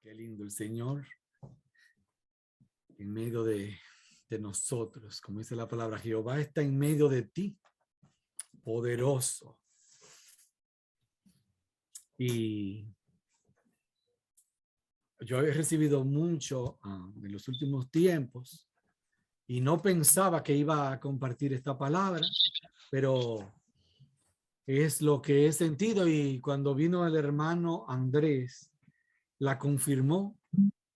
Qué lindo el Señor en medio de nosotros. Como dice la palabra, Jehová está en medio de ti, poderoso. Y yo he recibido mucho en los últimos tiempos y no pensaba que iba a compartir esta palabra, pero es lo que he sentido. Y cuando vino el hermano Andrés, la confirmó.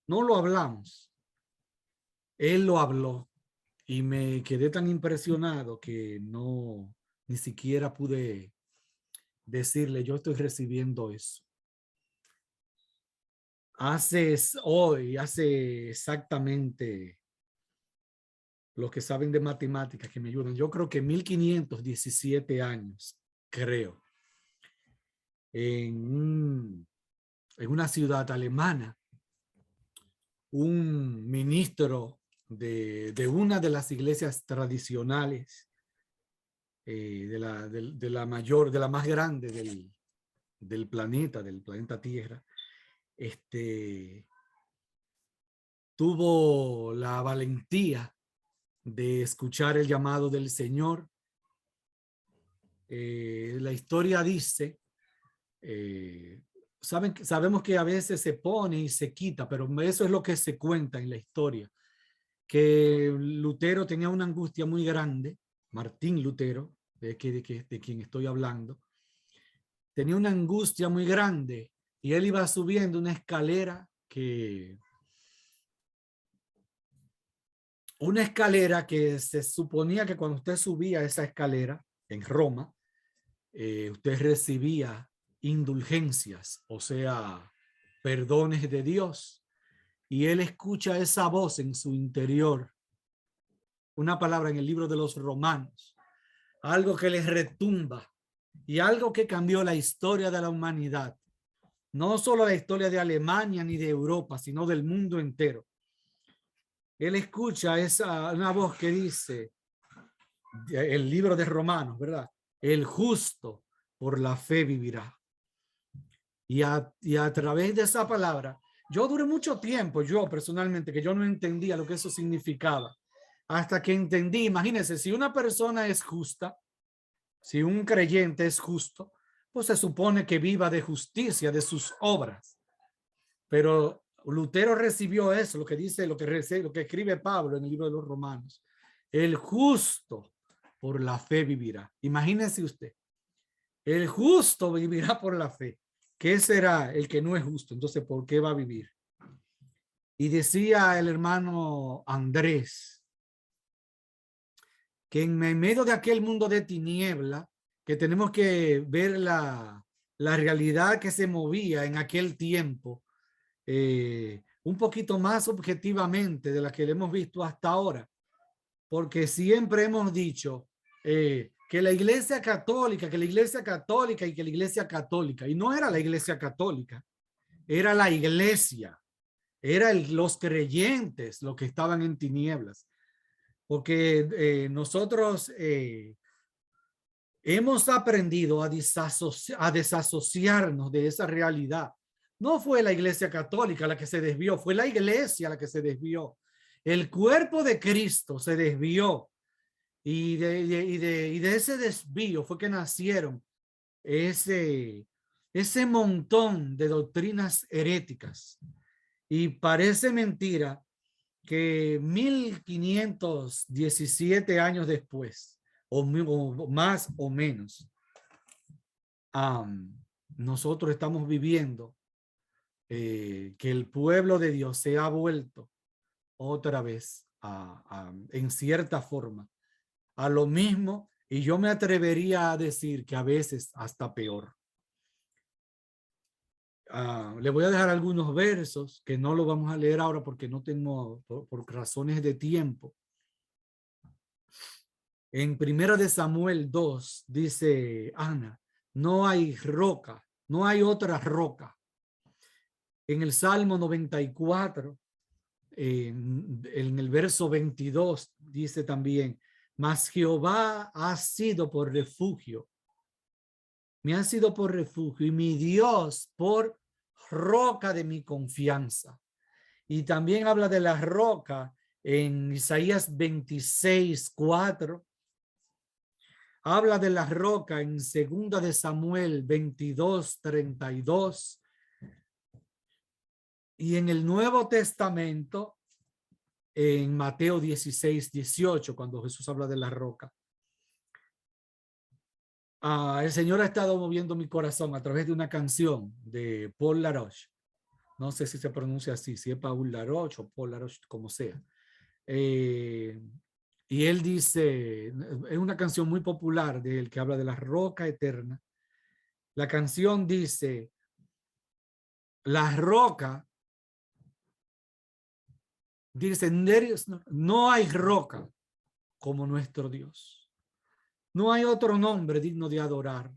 No lo hablamos, él lo habló y me quedé tan impresionado que no, ni siquiera pude decirle, yo estoy recibiendo eso. Hace exactamente los que saben de matemáticas que me ayudan. Yo creo que 1517 años, creo, en una ciudad alemana, un ministro de una de las iglesias tradicionales, de la mayor, de la más grande del planeta Tierra, tuvo la valentía de escuchar el llamado del Señor. La historia dice, sabemos que a veces se pone y se quita, pero eso es lo que se cuenta en la historia, que Lutero tenía una angustia muy grande, Martín Lutero, de quien estoy hablando, tenía una angustia muy grande y él iba subiendo una escalera que se suponía que cuando usted subía esa escalera en Roma, usted recibía indulgencias, o sea, perdones de Dios. Y él escucha esa voz en su interior, una palabra en el libro de los Romanos, algo que le retumba y algo que cambió la historia de la humanidad. No solo la historia de Alemania ni de Europa, sino del mundo entero. Él escucha una voz que dice, el libro de Romanos, ¿verdad? El justo por la fe vivirá. Y a través de esa palabra, yo duré mucho tiempo, yo personalmente, que yo no entendía lo que eso significaba. Hasta que entendí, imagínense, si una persona es justa, si un creyente es justo, pues se supone que viva de justicia, de sus obras. Pero Lutero recibió eso, lo que escribe Pablo en el libro de los Romanos. El justo por la fe vivirá. Imagínese usted, el justo vivirá por la fe. ¿Qué será el que no es justo? Entonces, ¿por qué va a vivir? Y decía el hermano Andrés que en medio de aquel mundo de tiniebla, que tenemos que ver la realidad que se movía en aquel tiempo, un poquito más objetivamente de la que le hemos visto hasta ahora, porque siempre hemos dicho que la iglesia católica, y que la iglesia católica, y no era la iglesia católica, era la iglesia, los creyentes los que estaban en tinieblas, porque nosotros hemos aprendido a desasociarnos de esa realidad. No fue la iglesia católica la que se desvió, fue la iglesia la que se desvió. El cuerpo de Cristo se desvió y de ese desvío fue que nacieron ese montón de doctrinas heréticas. Y parece mentira que 1517 años después, o más o menos, nosotros estamos viviendo que el pueblo de Dios se ha vuelto otra vez en cierta forma a lo mismo, y yo me atrevería a decir que a veces hasta peor. Le voy a dejar algunos versos que no lo vamos a leer ahora porque no tengo, por razones de tiempo. En Primera de Samuel 2 dice Ana, no hay roca, no hay otra roca. En el Salmo 94, en el verso 22 dice también, mas Jehová ha sido por refugio, me ha sido por refugio y mi Dios por roca de mi confianza. Y también habla de la roca en Isaías 26:4. Habla de la roca en 2 de Samuel 22:32. Y en el Nuevo Testamento, en Mateo 16:18, cuando Jesús habla de la roca. El Señor ha estado moviendo mi corazón a través de una canción de Paul Laroche. No sé si se pronuncia así, si es Paul Laroche o Paul Laroche, como sea. Y él dice, es una canción muy popular de él que habla de la roca eterna. La canción dice, la roca, dice, no hay roca como nuestro Dios. No hay otro nombre digno de adorar.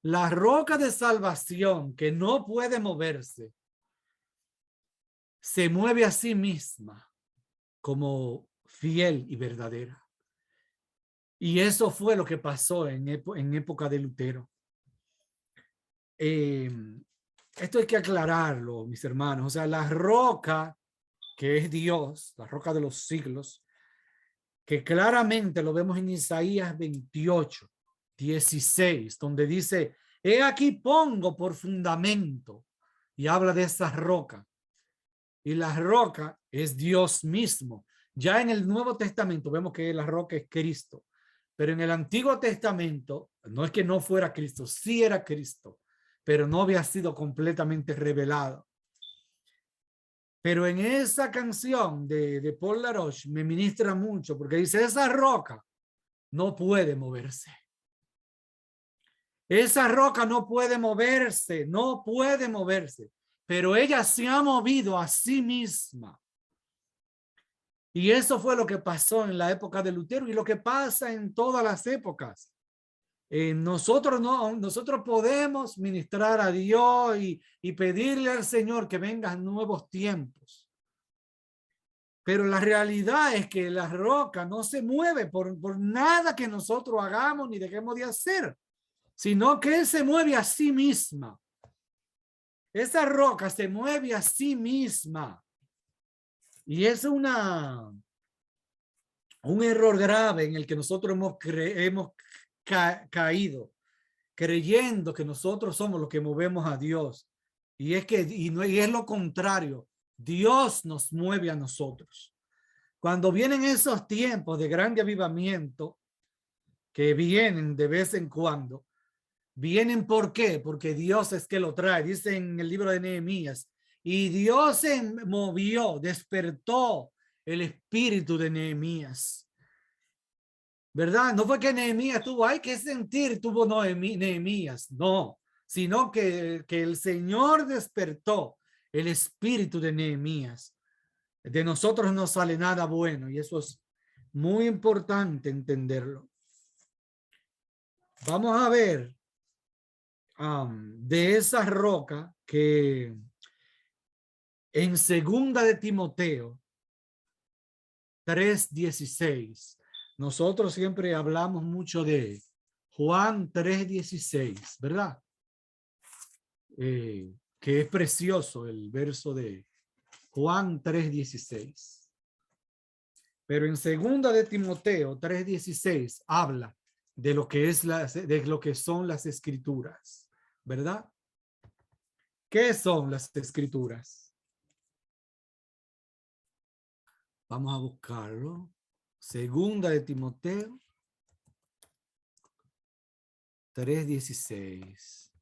La roca de salvación que no puede moverse, se mueve a sí misma como fiel y verdadera. Y eso fue lo que pasó en época de Lutero. Esto hay que aclararlo, mis hermanos. O sea, la roca que es Dios, la roca de los siglos, que claramente lo vemos en Isaías 28:16, donde dice, he aquí pongo por fundamento, y habla de esa roca. Y la roca es Dios mismo. Ya en el Nuevo Testamento vemos que la roca es Cristo, pero en el Antiguo Testamento no es que no fuera Cristo, sí era Cristo, pero no había sido completamente revelado. Pero en esa canción de Paul Laroche me ministra mucho porque dice, esa roca no puede moverse. Esa roca no puede moverse, no puede moverse, pero ella se ha movido a sí misma. Y eso fue lo que pasó en la época de Lutero y lo que pasa en todas las épocas. Nosotros podemos ministrar a Dios y pedirle al Señor que vengan nuevos tiempos. Pero la realidad es que la roca no se mueve por nada que nosotros hagamos ni dejemos de hacer, sino que Él se mueve a sí misma. Esa roca se mueve a sí misma. Y es un error grave en el que nosotros hemos caído, creyendo que nosotros somos los que movemos a Dios. Y es lo contrario. Dios nos mueve a nosotros. Cuando vienen esos tiempos de grande avivamiento, que vienen de vez en cuando, vienen ¿por qué? Porque Dios es que lo trae. Dice en el libro de Nehemías, y Dios se movió, despertó el espíritu de Nehemías. ¿Verdad? No fue que Nehemías tuvo, hay que sentir, tuvo Nehemías, no, sino que el Señor despertó el espíritu de Nehemías. De nosotros no sale nada bueno y eso es muy importante entenderlo. Vamos a ver de esa roca que en 2 de Timoteo 3:16, nosotros siempre hablamos mucho de Juan 3:16, ¿verdad? Que es precioso el verso de Juan 3:16. Pero en 2 de Timoteo 3:16 habla de lo que son las escrituras, ¿verdad? ¿Qué son las escrituras? Vamos a buscarlo. 2 de Timoteo 3:16.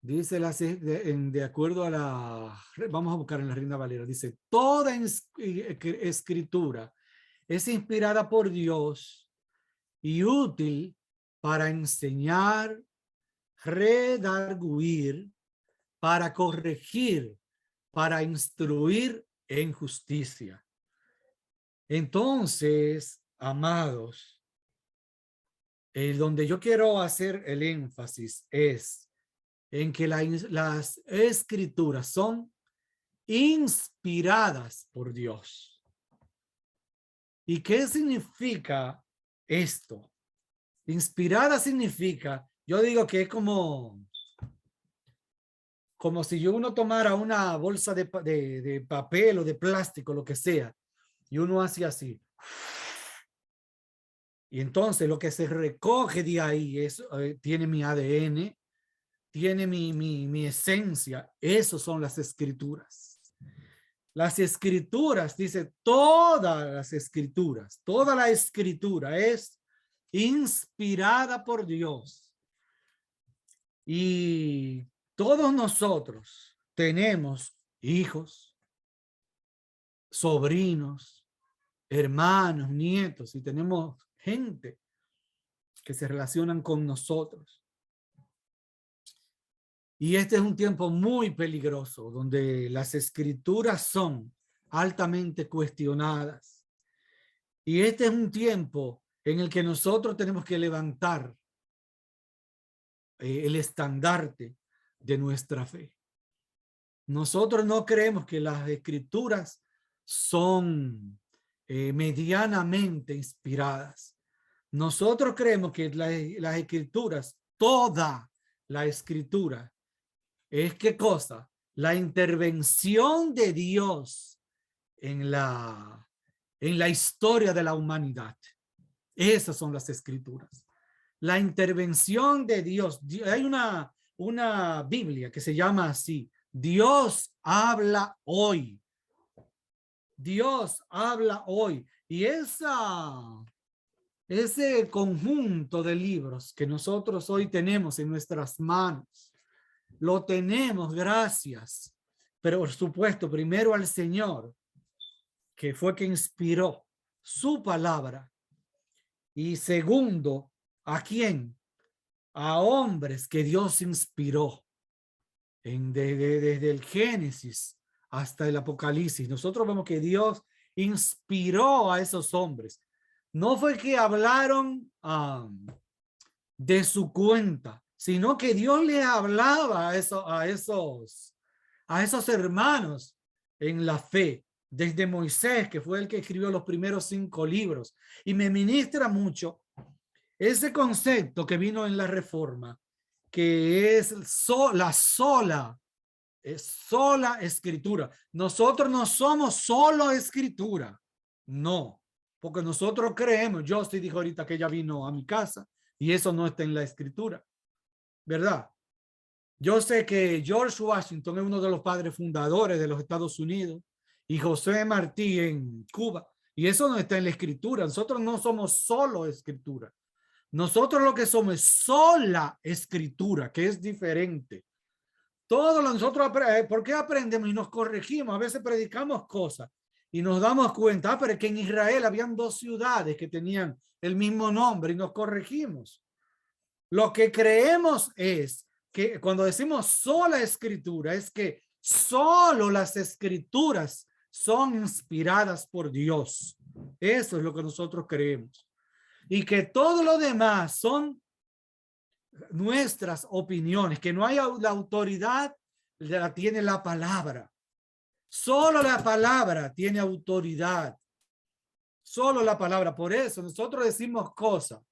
Dice de acuerdo a vamos a buscar en la Reina Valera, dice, toda escritura es inspirada por Dios y útil para enseñar, redarguir, para corregir, para instruir en justicia. Entonces, amados, donde yo quiero hacer el énfasis es en que las escrituras son inspiradas por Dios. ¿Y qué significa esto? Inspirada significa Yo digo que es como si uno tomara una bolsa de papel o de plástico, lo que sea, y uno hace así. Y entonces lo que se recoge de ahí tiene mi ADN, tiene mi esencia. Esas son las escrituras. Las escrituras, dice, todas las escrituras, toda la escritura es inspirada por Dios. Y todos nosotros tenemos hijos, sobrinos, hermanos, nietos, y tenemos gente que se relacionan con nosotros. Y este es un tiempo muy peligroso, donde las escrituras son altamente cuestionadas. Y este es un tiempo en el que nosotros tenemos que levantar el estandarte de nuestra fe. Nosotros no creemos que las escrituras son medianamente inspiradas. Nosotros creemos que las escrituras, toda la escritura, es ¿qué cosa? La intervención de Dios en la historia de la humanidad. Esas son las escrituras. La intervención de Dios. Hay una Biblia que se llama así: Dios habla hoy. Dios habla hoy. Y ese conjunto de libros que nosotros hoy tenemos en nuestras manos, lo tenemos gracias, pero por supuesto, primero al Señor, que fue quien inspiró su palabra. Y segundo, ¿a quién? A hombres que Dios inspiró desde el Génesis hasta el Apocalipsis. Nosotros vemos que Dios inspiró a esos hombres. No fue que hablaron de su cuenta, sino que Dios le hablaba a esos hermanos en la fe, desde Moisés, que fue el que escribió los primeros 5 libros. Y me ministra mucho ese concepto que vino en la Reforma, que es la sola escritura. Nosotros no somos solo escritura, no, porque nosotros creemos. Yo sí dijo ahorita que ella vino a mi casa y eso no está en la escritura, ¿verdad? Yo sé que George Washington es uno de los padres fundadores de los Estados Unidos y José Martí en Cuba, y eso no está en la escritura. Nosotros no somos solo escritura. Nosotros lo que somos es sola escritura, que es diferente. Nosotros, ¿por qué aprendemos y nos corregimos? A veces predicamos cosas y nos damos cuenta, pero es que en Israel habían 2 ciudades que tenían el mismo nombre y nos corregimos. Lo que creemos es que cuando decimos sola escritura, es que solo las escrituras son inspiradas por Dios. Eso es lo que nosotros creemos. Y que todo lo demás son nuestras opiniones, que no hay la autoridad, la tiene la palabra. Solo la palabra tiene autoridad. Solo la palabra. Por eso nosotros decimos cosas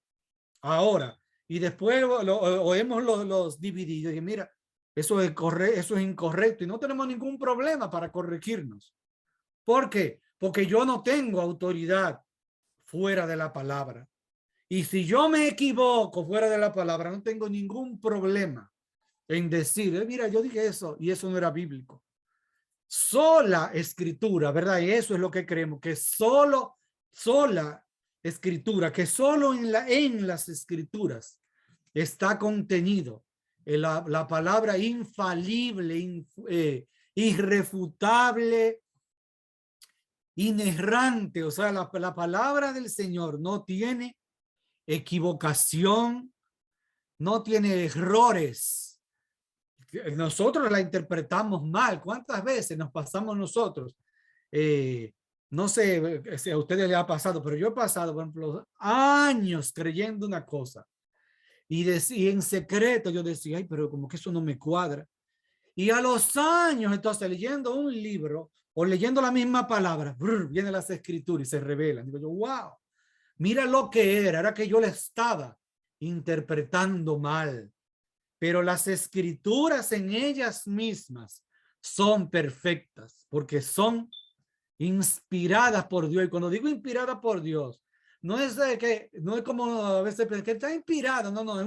ahora y después oímos los divididos y mira, eso es incorrecto y no tenemos ningún problema para corregirnos. ¿Por qué? Porque yo no tengo autoridad fuera de la palabra. Y si yo me equivoco fuera de la palabra, no tengo ningún problema en decir, mira, yo dije eso y eso no era bíblico. Sola escritura, ¿verdad? Y eso es lo que creemos, que sola escritura, que solo en las escrituras está contenido la palabra infalible, irrefutable, inerrante. O sea, la palabra del Señor no tiene equivocación, no tiene errores. Nosotros la interpretamos mal. ¿Cuántas veces nos pasamos nosotros? No sé si a ustedes les ha pasado, pero yo he pasado, por ejemplo, años creyendo una cosa y en secreto yo decía, ay, pero como que eso no me cuadra. Y a los años, entonces, leyendo un libro o leyendo la misma palabra, vienen las escrituras y se revelan. Digo yo, wow, mira lo que era que yo le estaba interpretando mal, pero las escrituras en ellas mismas son perfectas porque son inspiradas por Dios. Y cuando digo inspirada por Dios, no es de que, no es como a veces que está inspirado, no, no,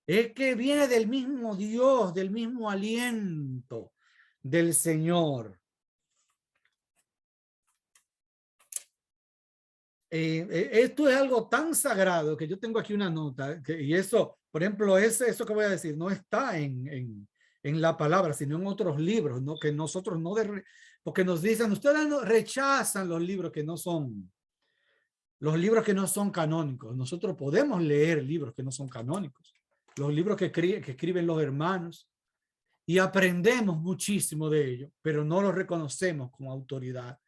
es que viene del mismo Dios, del mismo aliento del Señor. Esto es algo tan sagrado que yo tengo aquí una nota y eso, por ejemplo, eso que voy a decir no está en la palabra, sino en otros libros, ¿no? Que nosotros no, porque nos dicen, ustedes no, rechazan los libros que no son canónicos. Nosotros podemos leer libros que no son canónicos, los libros que escriben los hermanos, y aprendemos muchísimo de ellos, pero no los reconocemos como autoridad.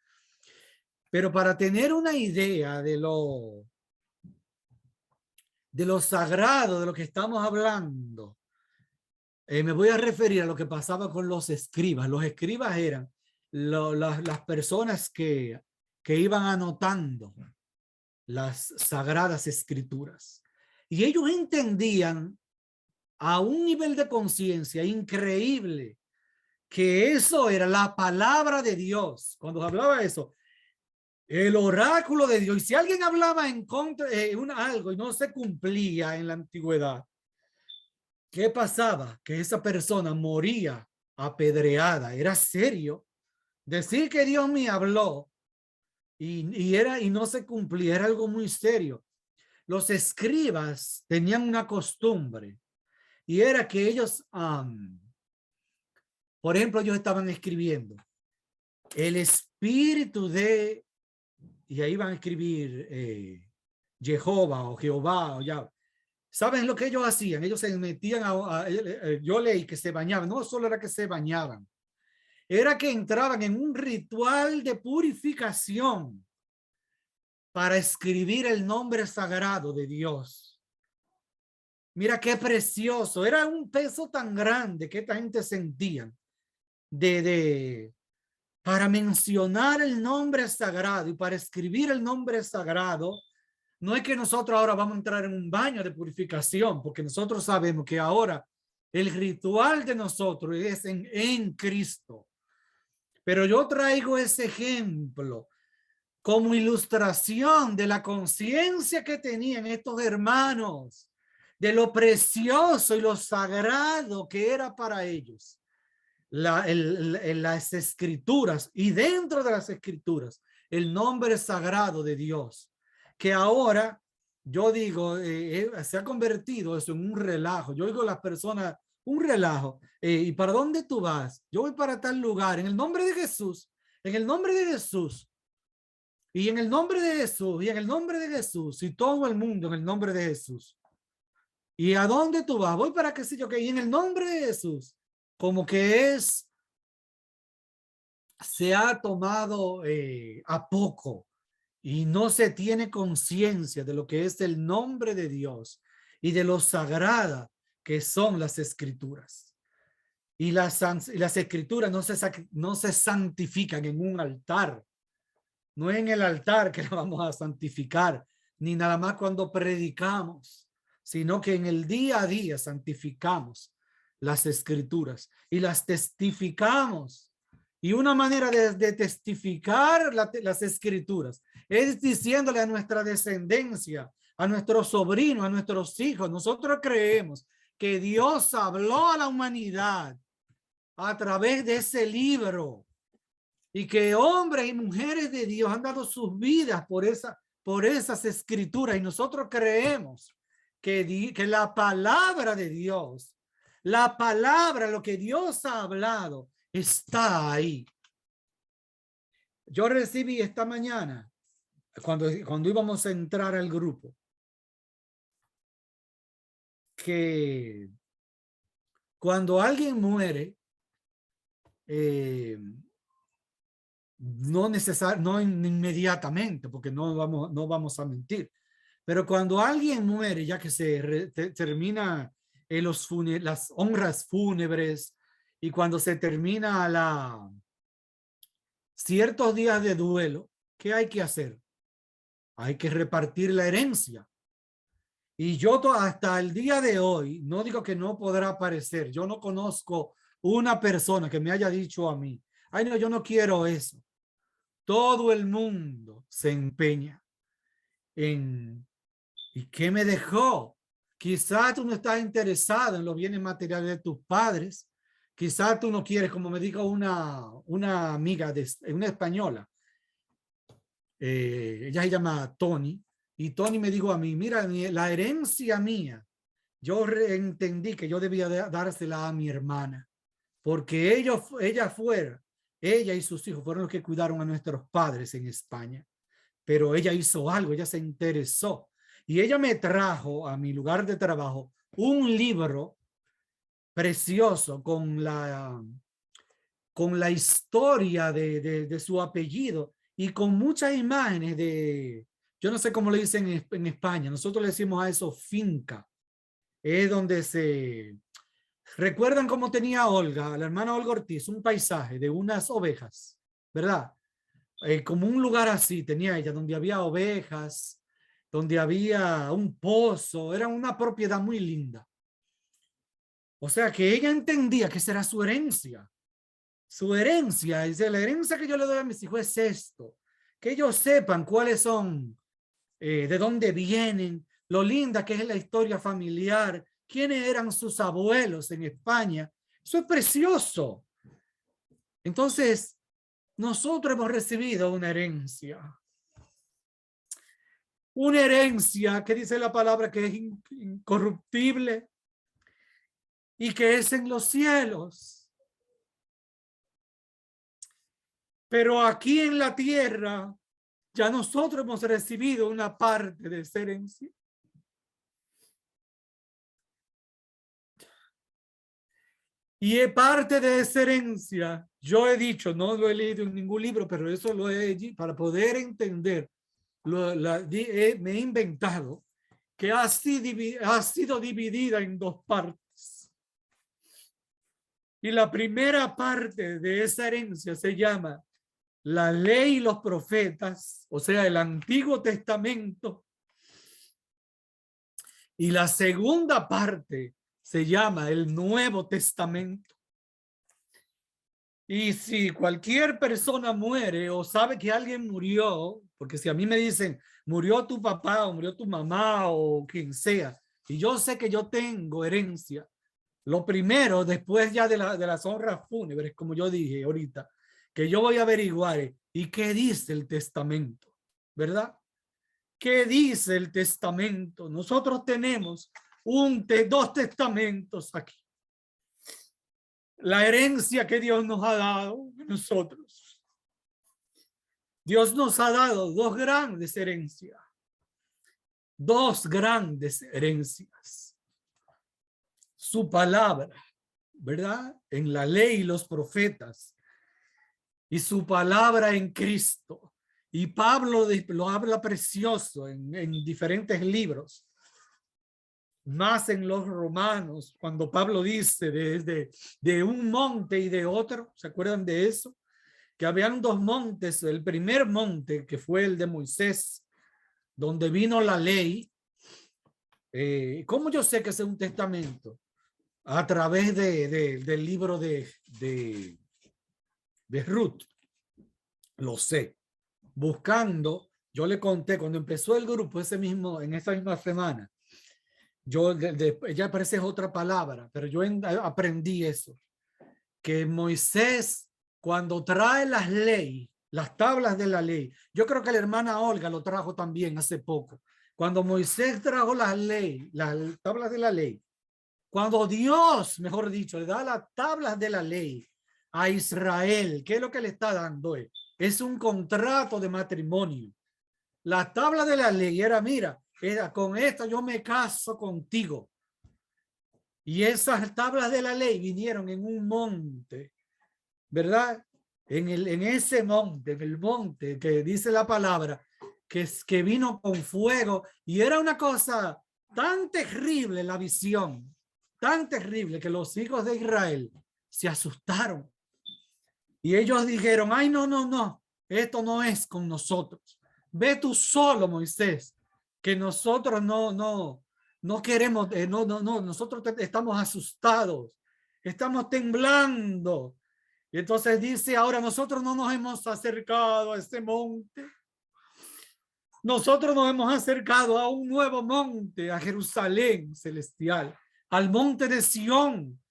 Pero para tener una idea de lo sagrado de lo que estamos hablando, me voy a referir a lo que pasaba con los escribas. Los escribas eran las personas que iban anotando las sagradas escrituras. Y ellos entendían a un nivel de conciencia increíble que eso era la palabra de Dios. Cuando hablaba eso, el oráculo de Dios. Y si alguien hablaba en contra de algo y no se cumplía en la antigüedad, ¿qué pasaba? Que esa persona moría apedreada. Era serio. Decir que Dios me habló y no se cumplía era algo muy serio. Los escribas tenían una costumbre y era que ellos, por ejemplo, ellos estaban escribiendo el espíritu de, y ahí van a escribir Jehová o Jehová o ya. ¿Saben lo que ellos hacían? Ellos se metían yo leí que se bañaban. No solo era que se bañaban, era que entraban en un ritual de purificación para escribir el nombre sagrado de Dios. Mira qué precioso. Era un peso tan grande que esta gente sentía para mencionar el nombre sagrado y para escribir el nombre sagrado. No es que nosotros ahora vamos a entrar en un baño de purificación, porque nosotros sabemos que ahora el ritual de nosotros es en Cristo. Pero yo traigo ese ejemplo como ilustración de la conciencia que tenían estos hermanos, de lo precioso y lo sagrado que era para ellos las escrituras, y dentro de las escrituras el nombre sagrado de Dios, que ahora yo digo se ha convertido eso en un relajo. Yo digo a las personas, un relajo, ¿y para dónde tú vas? Yo voy para tal lugar, en el nombre de Jesús, en el nombre de Jesús, y en el nombre de Jesús, y en el nombre de Jesús, y todo el mundo en el nombre de Jesús. ¿Y a dónde tú vas? Voy para qué sé yo, que y en el nombre de Jesús, como que se ha tomado a poco y no se tiene conciencia de lo que es el nombre de Dios y de lo sagrada que son las escrituras. Y las escrituras no se santifican en un altar. No es en el altar que la vamos a santificar, ni nada más cuando predicamos, sino que en el día a día santificamos las escrituras y las testificamos. Y una manera de testificar las escrituras es diciéndole a nuestra descendencia, a nuestros sobrinos, a nuestros hijos. Nosotros creemos que Dios habló a la humanidad a través de ese libro y que hombres y mujeres de Dios han dado sus vidas por esas escrituras. Y nosotros creemos que la palabra de Dios, la palabra, lo que Dios ha hablado, está ahí. Yo recibí esta mañana, cuando íbamos a entrar al grupo, que cuando alguien muere, no inmediatamente, porque no vamos a mentir, pero cuando alguien muere, ya que termina las honras fúnebres y cuando se termina ciertos días de duelo, ¿qué hay que hacer? Hay que repartir la herencia. Y yo hasta el día de hoy, no digo que no podrá aparecer, yo no conozco una persona que me haya dicho a mí, ay no, yo no quiero eso. Todo el mundo se empeña en, ¿y qué me dejó? Quizás tú no estás interesado en los bienes materiales de tus padres. Quizás tú no quieres, como me dijo una amiga, una española, ella se llama Tony, y Tony me dijo a mí, mira, la herencia mía, yo entendí que yo debía dársela a mi hermana, porque ella y sus hijos fueron los que cuidaron a nuestros padres en España, pero ella hizo algo, ella se interesó, y ella me trajo a mi lugar de trabajo un libro precioso con la historia de su apellido y con muchas imágenes yo no sé cómo le dicen en España, nosotros le decimos a eso finca, es donde recuerdan cómo tenía Olga, la hermana Olga Ortiz, un paisaje de unas ovejas, ¿verdad? Como un lugar así tenía ella, donde había ovejas, donde había un pozo, era una propiedad muy linda. O sea que ella entendía que esa era su herencia. Su herencia, dice, la herencia que yo le doy a mis hijos es esto, que ellos sepan cuáles son, de dónde vienen, lo linda que es la historia familiar, quiénes eran sus abuelos en España. Eso es precioso. Entonces, nosotros hemos recibido una herencia que dice la palabra que es incorruptible y que es en los cielos. Pero aquí en la tierra, ya nosotros hemos recibido una parte de esa herencia. Y es parte de esa herencia. Yo he dicho, no lo he leído en ningún libro, pero eso lo he dicho para poder entender. Me he inventado que ha sido dividida en dos partes. Y la primera parte de esa herencia se llama la ley y los profetas, o sea, el Antiguo Testamento. Y la segunda parte se llama el Nuevo Testamento. Y si cualquier persona muere o sabe que alguien murió, porque si a mí me dicen, murió tu papá o murió tu mamá o quien sea, y yo sé que yo tengo herencia, lo primero, después ya de las honras fúnebres, como yo dije ahorita, que yo voy a averiguar, ¿y qué dice el testamento? ¿Verdad? ¿Qué dice el testamento? Nosotros tenemos dos testamentos aquí. La herencia que Dios nos ha dado a nosotros. Dios nos ha dado dos grandes herencias. Dos grandes herencias. Su palabra, ¿verdad? En la ley y los profetas. Y su palabra en Cristo. Y Pablo lo habla precioso en diferentes libros. Más en los Romanos, cuando Pablo dice de un monte y de otro, ¿se acuerdan de eso? Que habían dos montes, el primer monte que fue el de Moisés, donde vino la ley. ¿Cómo yo sé que es un testamento? A través del libro de Ruth, lo sé. Buscando, yo le conté cuando empezó el grupo en esa misma semana, ya aparece otra palabra, pero yo aprendí eso, que Moisés cuando trae las leyes, las tablas de la ley, yo creo que la hermana Olga lo trajo también hace poco, cuando Moisés trajo las tablas de la ley, cuando Dios, mejor dicho, le da las tablas de la ley a Israel, ¿qué es lo que le está dando? Es un contrato de matrimonio. La tabla de la ley era, mira, con esto yo me caso contigo. Y esas tablas de la ley vinieron en un monte, ¿verdad? En ese monte, en el monte que dice la palabra, que vino con fuego. Y era una cosa tan terrible la visión, tan terrible que los hijos de Israel se asustaron. Y ellos dijeron, ay, no, no, no, esto no es con nosotros. Ve tú solo, Moisés, que nosotros no no queremos, no, nosotros estamos asustados, estamos temblando. Y entonces dice, ahora nosotros no nos hemos acercado a este monte. Nosotros nos hemos acercado a un nuevo monte, a Jerusalén celestial, al monte de Sión.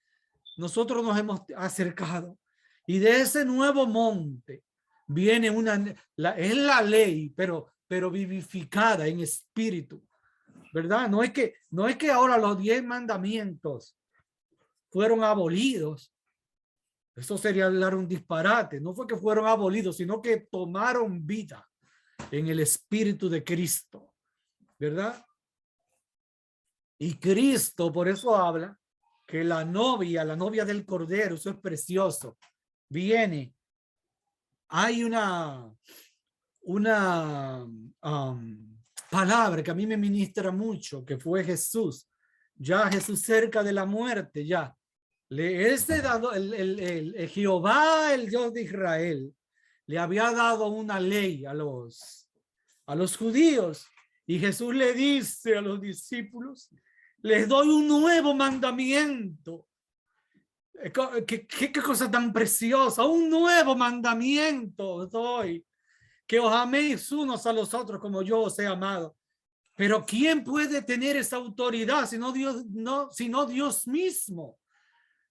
Nosotros nos hemos acercado. Y de ese nuevo monte viene es la ley, pero vivificada en espíritu, ¿verdad? No es que ahora los 10 mandamientos fueron abolidos. Eso sería hablar un disparate. No fue que fueron abolidos, sino que tomaron vida en el espíritu de Cristo, ¿verdad? Y Cristo, por eso habla que la novia del Cordero, eso es precioso, viene. Hay una palabra que a mí me ministra mucho, que fue Jesús. Ya Jesús cerca de la muerte, ya. Él se dado, el Jehová, el Dios de Israel, le había dado una ley a los judíos. Y Jesús le dice a los discípulos, les doy un nuevo mandamiento. ¿Qué cosa tan preciosa? Un nuevo mandamiento os doy. Que os améis unos a los otros como yo os he amado. Pero ¿quién puede tener esa autoridad sino Dios mismo?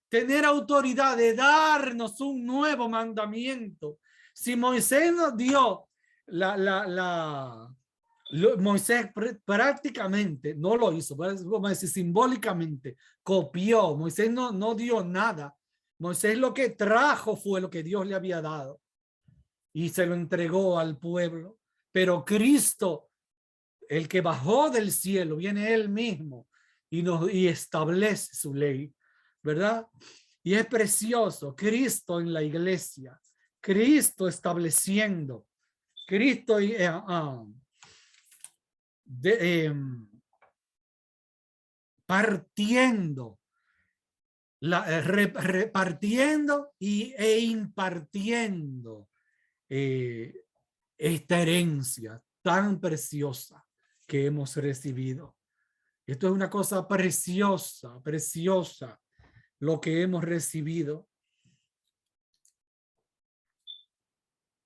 Tener autoridad de darnos un nuevo mandamiento. Si Moisés nos dio Moisés prácticamente no lo hizo, como decir, simbólicamente copió. Moisés no dio nada. Moisés lo que trajo fue lo que Dios le había dado y se lo entregó al pueblo. Pero Cristo, el que bajó del cielo, viene él mismo y establece su ley, ¿verdad? Y es precioso, Cristo en la iglesia, Cristo estableciendo, Cristo partiendo, repartiendo e impartiendo esta herencia tan preciosa que hemos recibido. Esto es una cosa preciosa, preciosa, lo que hemos recibido.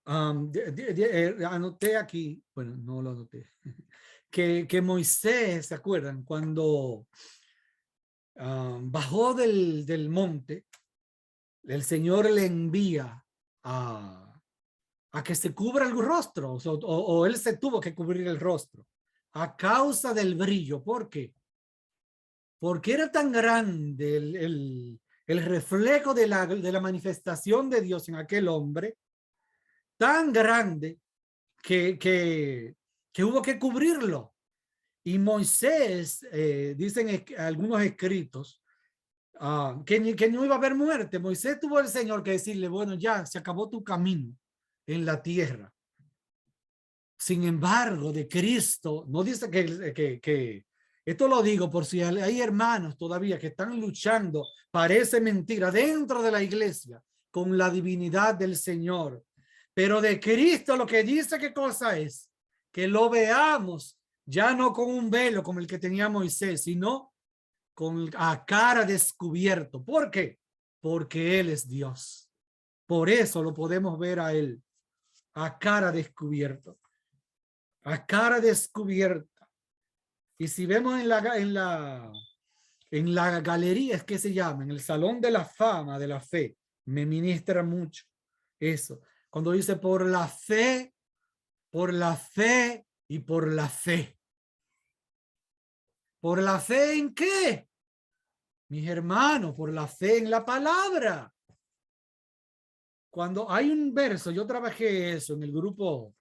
Anoté aquí, bueno, no lo anoté, que Moisés, ¿se acuerdan? Cuando bajó del monte, el Señor le envía a que se cubra el rostro, o él se tuvo que cubrir el rostro a causa del brillo. ¿Por qué? Porque era tan grande el reflejo de la manifestación de Dios en aquel hombre, tan grande que hubo que cubrirlo. Y Moisés, dicen algunos escritos, que no iba a haber muerte. Moisés tuvo el Señor que decirle, bueno, ya se acabó tu camino en la tierra. Sin embargo, de Cristo, no dice que esto lo digo por si hay hermanos todavía que están luchando, parece mentira, dentro de la iglesia con la divinidad del Señor. Pero de Cristo lo que dice, ¿qué cosa es? Que lo veamos ya no con un velo como el que tenía Moisés, sino a cara descubierto. ¿Por qué? Porque Él es Dios. Por eso lo podemos ver a Él a cara descubierto. A cara descubierta. Y si vemos en la galería, es que se llama, en el Salón de la Fama de la Fe, me ministra mucho eso. Cuando dice por la fe y por la fe. ¿Por la fe en qué? Mis hermanos, por la fe en la palabra. Cuando hay un verso, yo trabajé eso en el grupo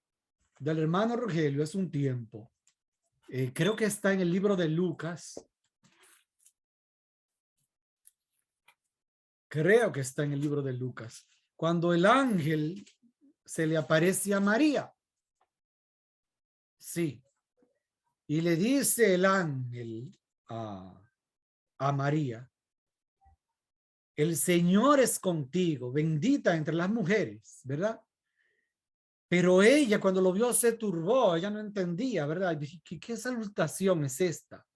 del hermano Rogelio hace un tiempo. Creo que está en el libro de Lucas. Creo que está en el libro de Lucas. Cuando el ángel se le aparece a María. Sí. Y le dice el ángel a María, el Señor es contigo, bendita entre las mujeres, ¿verdad? Pero ella cuando lo vio se turbó, ella no entendía, ¿verdad? ¿Qué salutación es esta?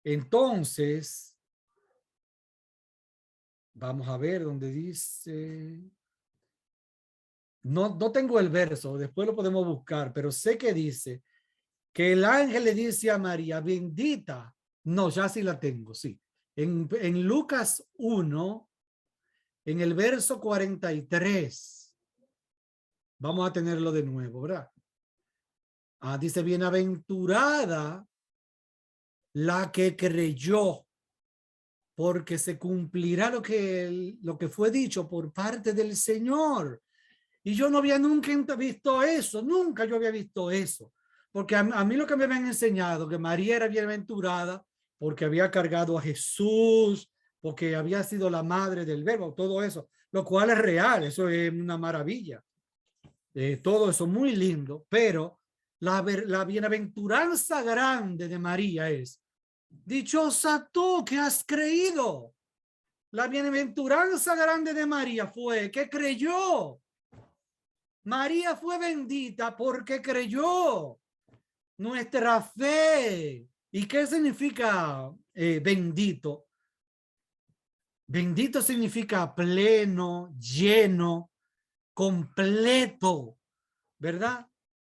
Entonces, vamos a ver dónde dice. No tengo el verso, después lo podemos buscar, pero sé que dice que el ángel le dice a María, bendita. No, ya sí la tengo, sí. En Lucas 1, en el verso 43, vamos a tenerlo de nuevo, ¿verdad? Dice, bienaventurada la que creyó, porque se cumplirá lo que fue dicho por parte del Señor. Y yo no había nunca visto eso, nunca yo había visto eso. Porque a mí lo que me habían enseñado, que María era bienaventurada, porque había cargado a Jesús, porque había sido la madre del verbo, todo eso, lo cual es real, eso es una maravilla. Todo eso muy lindo, pero la bienaventuranza grande de María es, dichosa tú que has creído. La bienaventuranza grande de María fue que creyó. María fue bendita porque creyó. Nuestra fe. ¿Y qué significa bendito? Bendito significa pleno, lleno, completo, ¿verdad?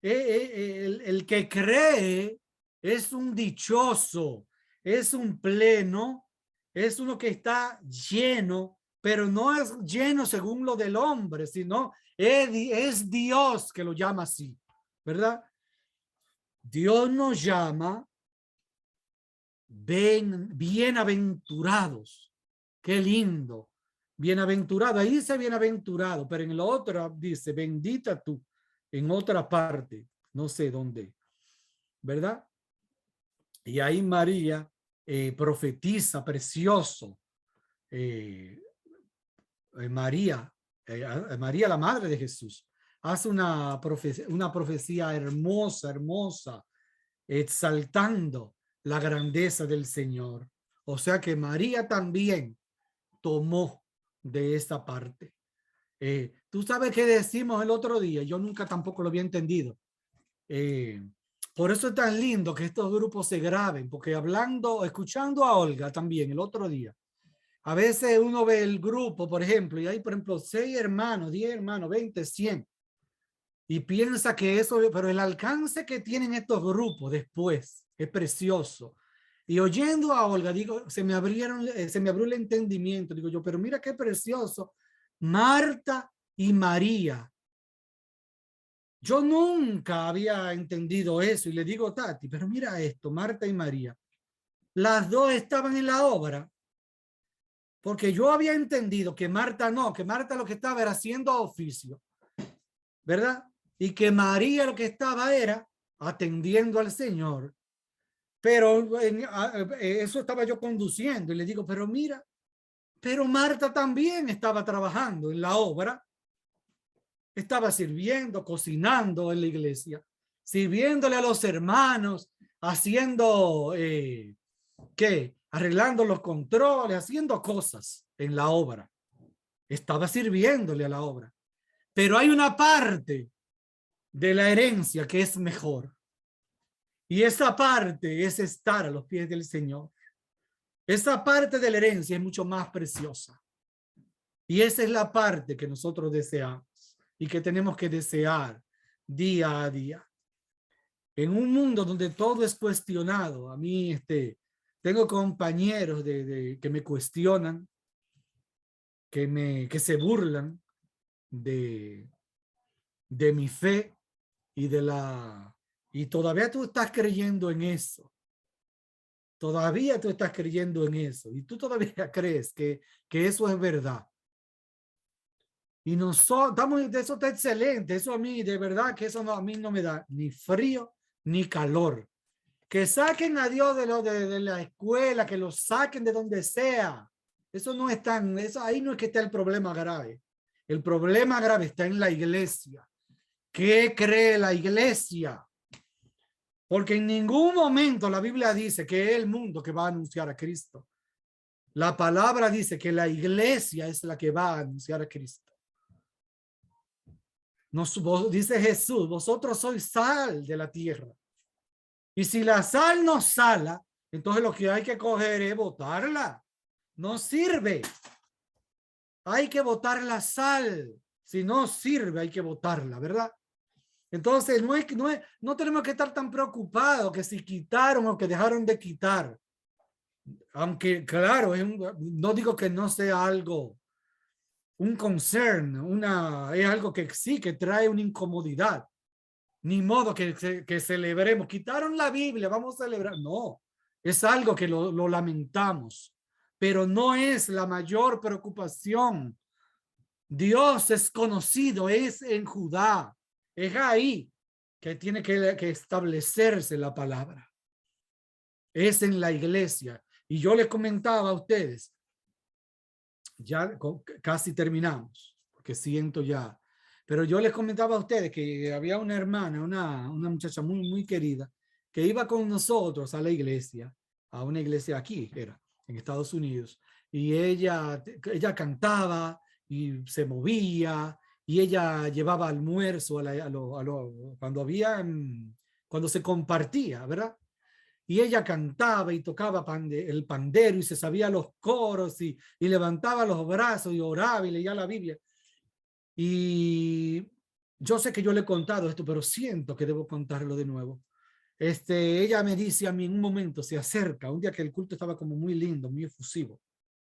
El que cree es un dichoso, es un pleno, es uno que está lleno, pero no es lleno según lo del hombre, sino es Dios que lo llama así, ¿verdad? Dios nos llama bienaventurados. Qué lindo. Bienaventurado. Ahí dice bienaventurado, pero en lo otro dice bendita tú. En otra parte, no sé dónde, ¿verdad? Y ahí María profetiza precioso. María, María, la madre de Jesús, hace una profecía hermosa, hermosa, exaltando la grandeza del Señor. O sea que María también tomó de esta parte. Tú sabes que decimos el otro día, yo nunca tampoco lo había entendido. Por eso es tan lindo que estos grupos se graben, porque escuchando a Olga también el otro día, a veces uno ve el grupo, por ejemplo, y hay, por ejemplo, 6 hermanos, 10 hermanos, 20, 100, y piensa que eso, pero el alcance que tienen estos grupos después es precioso. Y oyendo a Olga, digo, se me abrió el entendimiento, digo yo, pero mira qué precioso, Marta y María. Yo nunca había entendido eso y le digo, Tati, pero mira esto, Marta y María, las dos estaban en la obra, porque yo había entendido que Marta no, que Marta lo que estaba era haciendo oficio, ¿verdad? Y que María lo que estaba era atendiendo al Señor. Pero eso estaba yo conduciendo y le digo, pero mira, pero Marta también estaba trabajando en la obra, estaba sirviendo, cocinando en la iglesia, sirviéndole a los hermanos, haciendo, ¿qué? Arreglando los controles, haciendo cosas en la obra. Estaba sirviéndole a la obra. Pero hay una parte de la herencia que es mejor. Y esa parte es estar a los pies del Señor. Esa parte de la herencia es mucho más preciosa. Y esa es la parte que nosotros deseamos y que tenemos que desear día a día. En un mundo donde todo es cuestionado, a mí tengo compañeros que me cuestionan, que se burlan de mi fe y todavía tú estás creyendo en eso. Todavía tú estás creyendo en eso y tú todavía crees que eso es verdad. Y nosotros, eso está excelente. Eso a mí, de verdad, que eso a mí no me da ni frío ni calor. Que saquen a Dios de la escuela, que lo saquen de donde sea. Eso no es ahí no es que está el problema grave. El problema grave está en la iglesia. ¿Qué cree la iglesia? Porque en ningún momento la Biblia dice que es el mundo que va a anunciar a Cristo. La palabra dice que la iglesia es la que va a anunciar a Cristo. Dice Jesús, vosotros sois sal de la tierra. Y si la sal no sala, Entonces lo que hay que coger es botarla. No sirve. Hay que botar la sal. Si no sirve, hay que botarla, ¿verdad? Entonces no tenemos que estar tan preocupados que si quitaron o que dejaron de quitar. Aunque claro, no digo que no sea algo, un concern, es algo que sí, que trae una incomodidad. Ni modo que celebremos. Quitaron la Biblia, vamos a celebrar. No, es algo que lo lamentamos, pero no es la mayor preocupación. Dios es conocido, es en Judá. Es ahí que tiene que establecerse la palabra. Es en la iglesia. Y yo les comentaba a ustedes, ya casi terminamos, porque siento ya, pero yo les comentaba a ustedes que había una hermana, una muchacha muy querida, que iba con nosotros a la iglesia, a una iglesia aquí, era, en Estados Unidos, y ella cantaba y se movía, y ella llevaba almuerzo cuando se compartía, ¿verdad? Y ella cantaba y tocaba el pandero y se sabía los coros y levantaba los brazos y oraba y leía la Biblia. Y yo sé que yo le he contado esto, pero siento que debo contarlo de nuevo. Ella me dice a mí en un momento, se acerca, un día que el culto estaba como muy lindo, muy efusivo.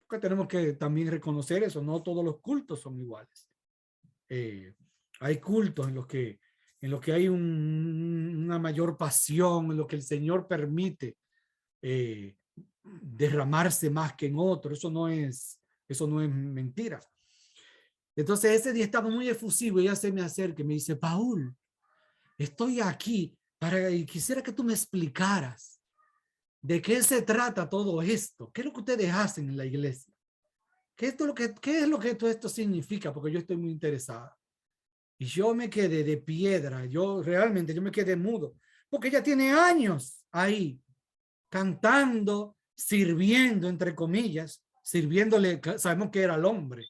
Porque tenemos que también reconocer eso, no todos los cultos son iguales. Hay cultos en los que hay una mayor pasión, en los que el Señor permite derramarse más que en otro. Eso no es mentira. Entonces ese día estaba muy efusivo y ella se me acerca y me dice, Paul, estoy aquí y quisiera que tú me explicaras de qué se trata todo esto. ¿Qué es lo que ustedes hacen en la iglesia? ¿Qué es lo que todo esto significa? Porque yo estoy muy interesada. Y yo me quedé de piedra, yo me quedé mudo, porque ella tiene años ahí cantando, sirviendo, entre comillas, sirviéndole, sabemos que era el hombre,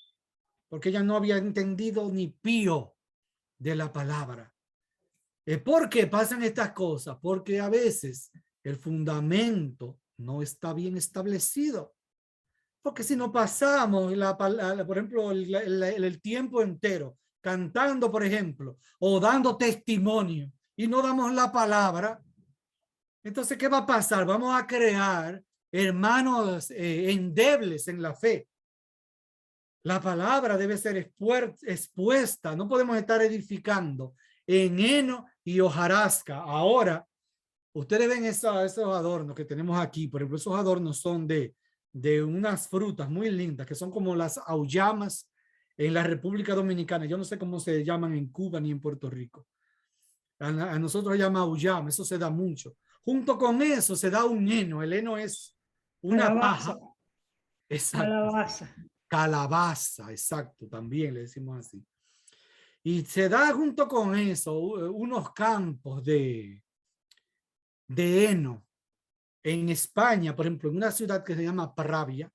porque ella no había entendido ni pío de la palabra. ¿Por qué pasan estas cosas? Porque a veces el fundamento no está bien establecido. Porque si no pasamos, por ejemplo, el tiempo entero cantando, por ejemplo, o dando testimonio y no damos la palabra, entonces, ¿qué va a pasar? Vamos a crear hermanos endebles en la fe. La palabra debe ser expuesta. No podemos estar edificando en heno y hojarasca. Ahora, ustedes ven esos adornos que tenemos aquí. Por ejemplo, esos adornos son de unas frutas muy lindas que son como las auyamas en la República Dominicana. Yo no sé cómo se llaman en Cuba ni en Puerto Rico. A nosotros se llama auyama, eso se da mucho. Junto con eso se da un heno. El heno es una Calabaza. paja. Exacto. Calabaza. Calabaza, exacto, también le decimos así. Y se da junto con eso unos campos de heno. En España, por ejemplo, en una ciudad que se llama Pravia,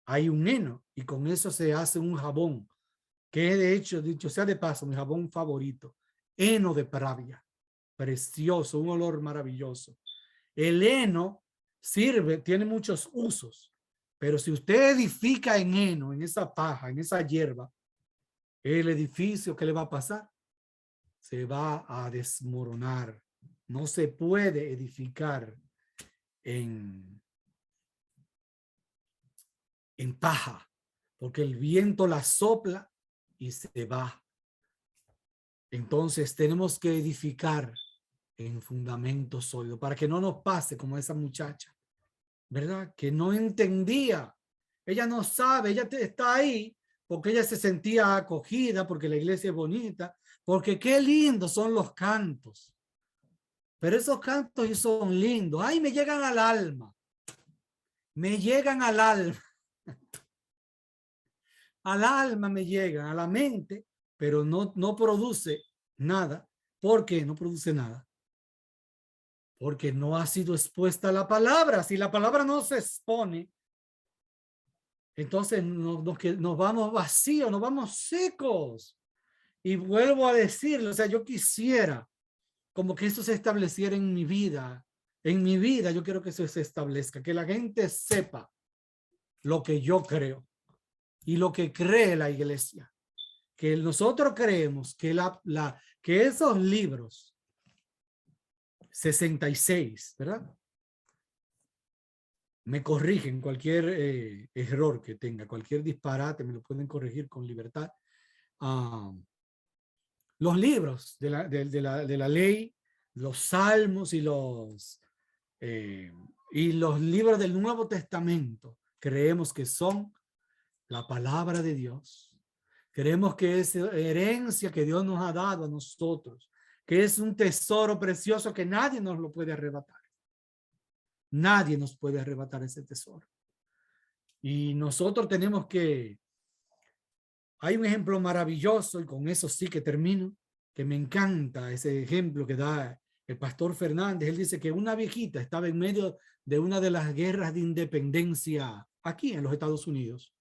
hay un heno y con eso se hace un jabón, que es de hecho, dicho sea de paso, mi jabón favorito, heno de Pravia. Precioso, un olor maravilloso. El heno tiene muchos usos, pero si usted edifica en heno, en esa paja, en esa hierba, el edificio, ¿qué le va a pasar? Se va a desmoronar. No se puede edificar en paja, porque el viento la sopla y se va. Entonces tenemos que edificar en fundamento sólido para que no nos pase como esa muchacha, ¿verdad? Que no entendía. Ella no sabe, ella está ahí porque ella se sentía acogida, porque la iglesia es bonita, porque qué lindos son los cantos. Pero esos cantos son lindos. Ay, me llegan al alma. Me llegan al alma. Al alma me llegan, a la mente, pero no produce nada. ¿Por qué no produce nada? Porque no ha sido expuesta la palabra. Si la palabra no se expone, entonces nos vamos vacíos, nos vamos secos. Y vuelvo a decirlo, o sea, yo quisiera como que esto se estableciera en mi vida, En mi vida yo quiero que eso se establezca, que la gente sepa lo que yo creo y lo que cree la iglesia. Que nosotros creemos que, que esos libros 66, ¿verdad? Me corrigen cualquier error que tenga, cualquier disparate, me lo pueden corregir con libertad. Los libros de la ley, los salmos y los libros del Nuevo Testamento, creemos que son la palabra de Dios. Creemos que es herencia que Dios nos ha dado a nosotros, que es un tesoro precioso que nadie nos lo puede arrebatar. Nadie nos puede arrebatar ese tesoro. Y nosotros tenemos que... Hay un ejemplo maravilloso, y con eso sí que termino, que me encanta ese ejemplo que da el pastor Fernández. Él dice que una viejita estaba en medio de una de las guerras de independencia aquí en los Estados Unidos.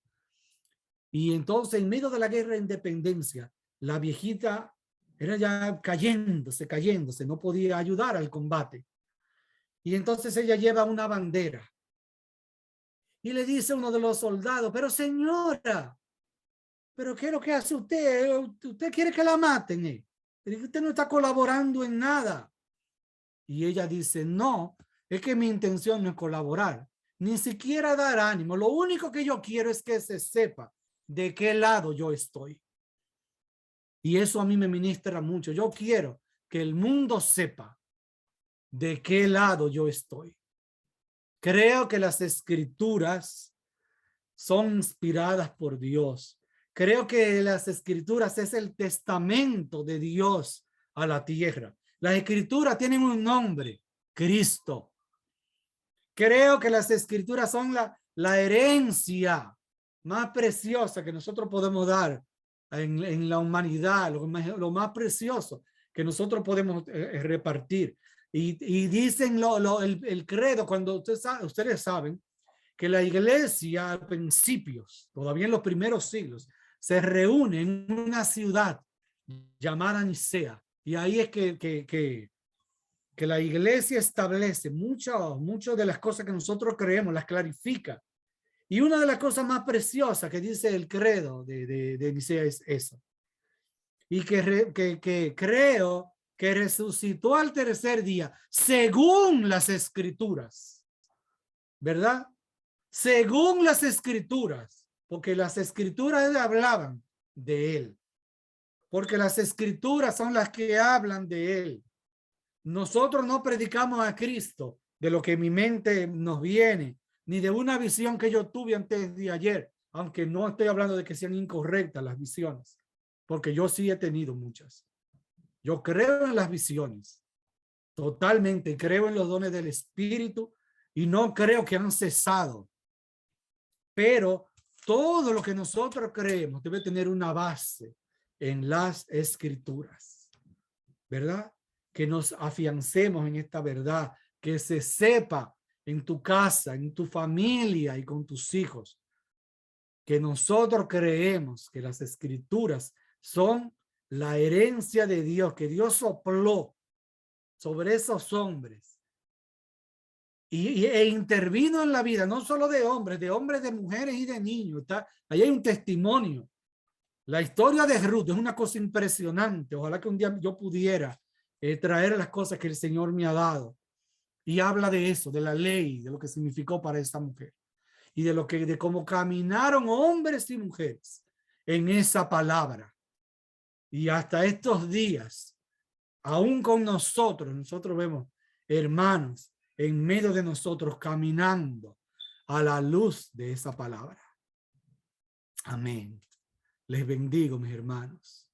Y entonces, en medio de la guerra de independencia, la viejita era ya cayéndose, no podía ayudar al combate. Y entonces ella lleva una bandera. Y le dice a uno de los soldados, pero señora, ¿pero qué es lo que hace usted? ¿Usted quiere que la maten? Usted no está colaborando en nada. Y ella dice, no, es que mi intención no es colaborar, ni siquiera dar ánimo. Lo único que yo quiero es que se sepa de qué lado yo estoy. Y eso a mí me ministra mucho. Yo quiero que el mundo sepa de qué lado yo estoy. Creo que las escrituras son inspiradas por Dios. Creo que las escrituras es el testamento de Dios a la tierra. Las escrituras tienen un nombre, Cristo. Creo que las escrituras son la herencia más preciosa que nosotros podemos dar en la humanidad, lo más precioso que nosotros podemos repartir. Y dicen el credo, cuando ustedes saben que la iglesia a principios, todavía en los primeros siglos, se reúne en una ciudad llamada Nicea. Y ahí es que la iglesia establece muchas de las cosas que nosotros creemos, las clarifica. Y una de las cosas más preciosas que dice el credo de Nicea es eso. Y que creo que resucitó al tercer día, según las escrituras. ¿Verdad? Según las escrituras. Porque las escrituras hablaban de él. Porque las escrituras son las que hablan de él. Nosotros no predicamos a Cristo de lo que mi mente nos viene, ni de una visión que yo tuve antes de ayer, aunque no estoy hablando de que sean incorrectas las visiones, porque yo sí he tenido muchas. Yo creo en las visiones, totalmente creo en los dones del Espíritu y no creo que han cesado. Pero todo lo que nosotros creemos debe tener una base en las escrituras, ¿verdad? Que nos afiancemos en esta verdad, que se sepa en tu casa, en tu familia y con tus hijos, que nosotros creemos que las escrituras son la herencia de Dios, que Dios sopló sobre esos hombres e intervino en la vida, no solo de hombres, de mujeres y de niños. Ahí hay un testimonio. La historia de Ruth es una cosa impresionante. Ojalá que un día yo pudiera traer las cosas que el Señor me ha dado. Y habla de eso, de la ley, de lo que significó para esta mujer. Y de cómo caminaron hombres y mujeres en esa palabra. Y hasta estos días, aún con nosotros vemos hermanos en medio de nosotros caminando a la luz de esa palabra. Amén. Les bendigo, mis hermanos.